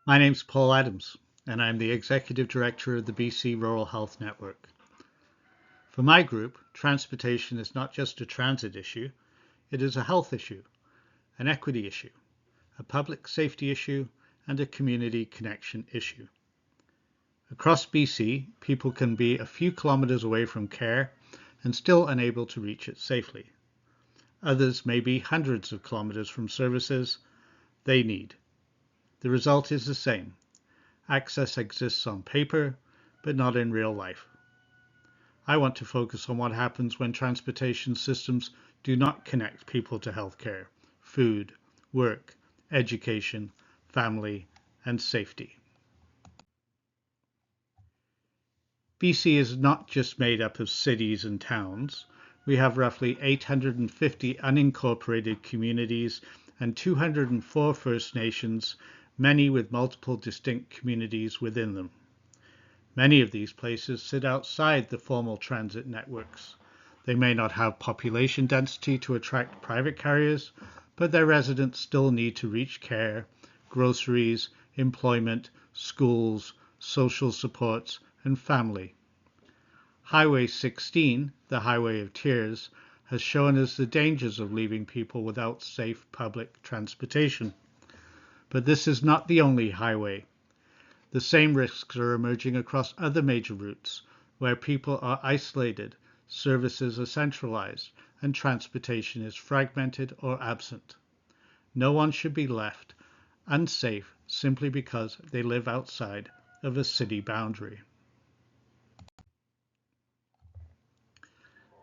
My name's Paul Adams, and I'm the Executive Director of the BC Rural Health Network. For my group, transportation is not just a transit issue, it is a health issue, an equity issue, a public safety issue, and a community connection issue. Across BC, people can be a few kilometres away from care and still unable to reach it safely. Others may be hundreds of kilometres from services they need. The result is the same. Access exists on paper, but not in real life. I want to focus on what happens when transportation systems do not connect people to healthcare, food, work, education, family, and safety. BC is not just made up of cities and towns. We have roughly 850 unincorporated communities and 204 First Nations, many with multiple distinct communities within them. Many of these places sit outside the formal transit networks. They may not have population density to attract private carriers, but their residents still need to reach care, groceries, employment, schools, social supports, and family. Highway 16, the Highway of Tears, has shown us the dangers of leaving people without safe public transportation. But this is not the only highway. The same risks are emerging across other major routes, where people are isolated, services are centralized, and transportation is fragmented or absent. No one should be left unsafe simply because they live outside of a city boundary.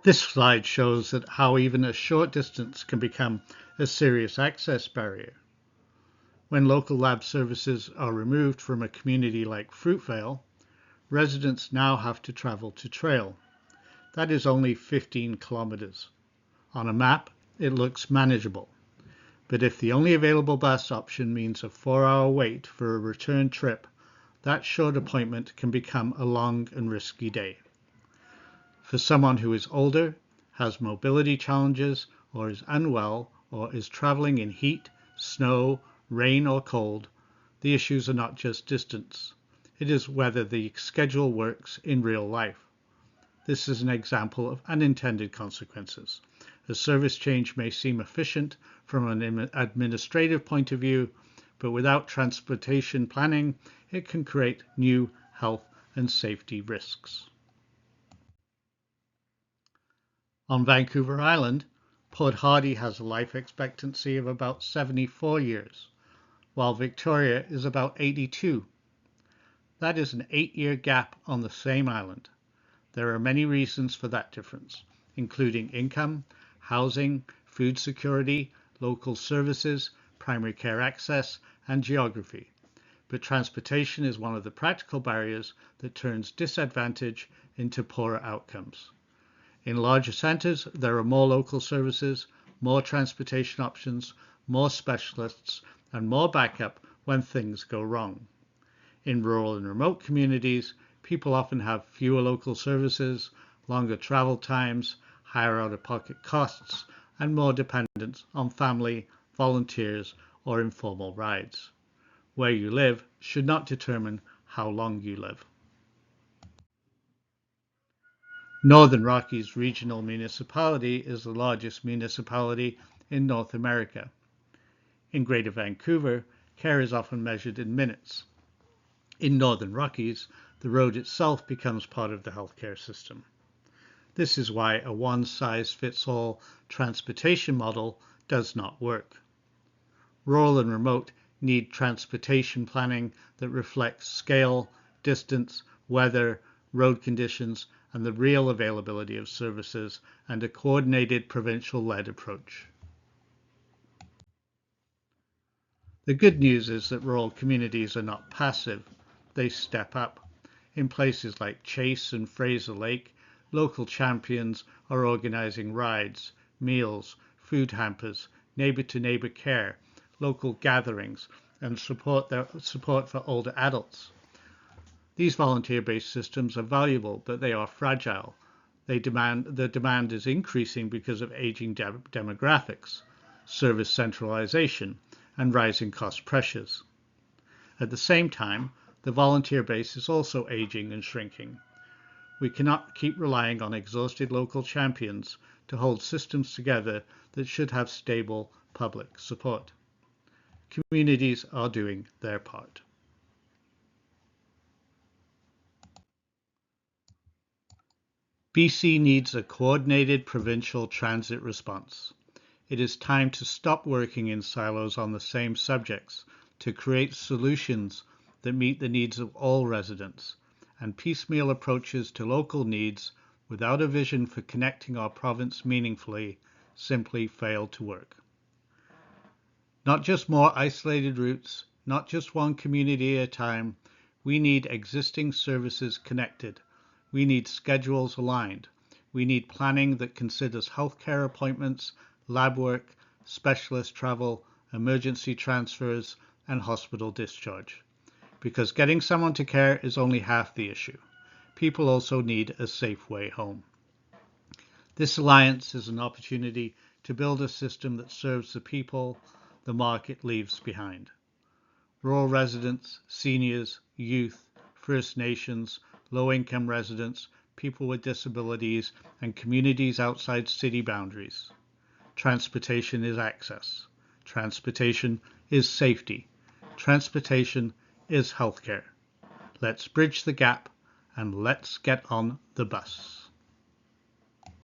This slide shows that how even a short distance can become a serious access barrier. When local lab services are removed from a community like Fruitvale, residents now have to travel to Trail. That is only 15 kilometers. On a map, it looks manageable. But if the only available bus option means a 4-hour wait for a return trip, that short appointment can become a long and risky day. For someone who is older, has mobility challenges, or is unwell, or is traveling in heat, snow, rain, or cold, the issues are not just distance. It is whether the schedule works in real life. This is an example of unintended consequences. A service change may seem efficient from an administrative point of view, but without transportation planning, it can create new health and safety risks. On Vancouver Island, Port Hardy has a life expectancy of about 74 years, while Victoria is about 82. That is an 8-year gap on the same island. There are many reasons for that difference, including income, housing, food security, local services, primary care access, and geography. But transportation is one of the practical barriers that turns disadvantage into poorer outcomes. In larger centres, there are more local services, more transportation options, more specialists, and more backup when things go wrong. In rural and remote communities, people often have fewer local services, longer travel times, higher out-of-pocket costs, and more dependence on family, volunteers, or informal rides. Where you live should not determine how long you live. Northern Rockies Regional Municipality is the largest municipality in North America. In Greater Vancouver, care is often measured in minutes. In Northern Rockies, the road itself becomes part of the healthcare system. This is why a one-size-fits-all transportation model does not work. Rural and remote need transportation planning that reflects scale, distance, weather, road conditions, and the real availability of services, and a coordinated provincial-led approach. The good news is that rural communities are not passive, they step up. In places like Chase and Fraser Lake, local champions are organizing rides, meals, food hampers, neighbor-to-neighbor care, local gatherings, and support for older adults. These volunteer-based systems are valuable, but they are fragile. The demand is increasing because of aging demographics, service centralization, and rising cost pressures. At the same time, the volunteer base is also aging and shrinking. We cannot keep relying on exhausted local champions to hold systems together that should have stable public support. Communities are doing their part. BC needs a coordinated provincial transit response. It is time to stop working in silos on the same subjects, to create solutions that meet the needs of all residents, and piecemeal approaches to local needs without a vision for connecting our province meaningfully simply fail to work. Not just more isolated routes, not just one community at a time. We need existing services connected. We need schedules aligned. We need planning that considers healthcare appointments, lab work, specialist travel, emergency transfers, and hospital discharge. Because getting someone to care is only half the issue. People also need a safe way home. This alliance is an opportunity to build a system that serves the people the market leaves behind. Rural residents, seniors, youth, First Nations, low-income residents, people with disabilities, and communities outside city boundaries. Transportation is access. Transportation is safety. Transportation is healthcare. Let's bridge the gap and let's get on the bus.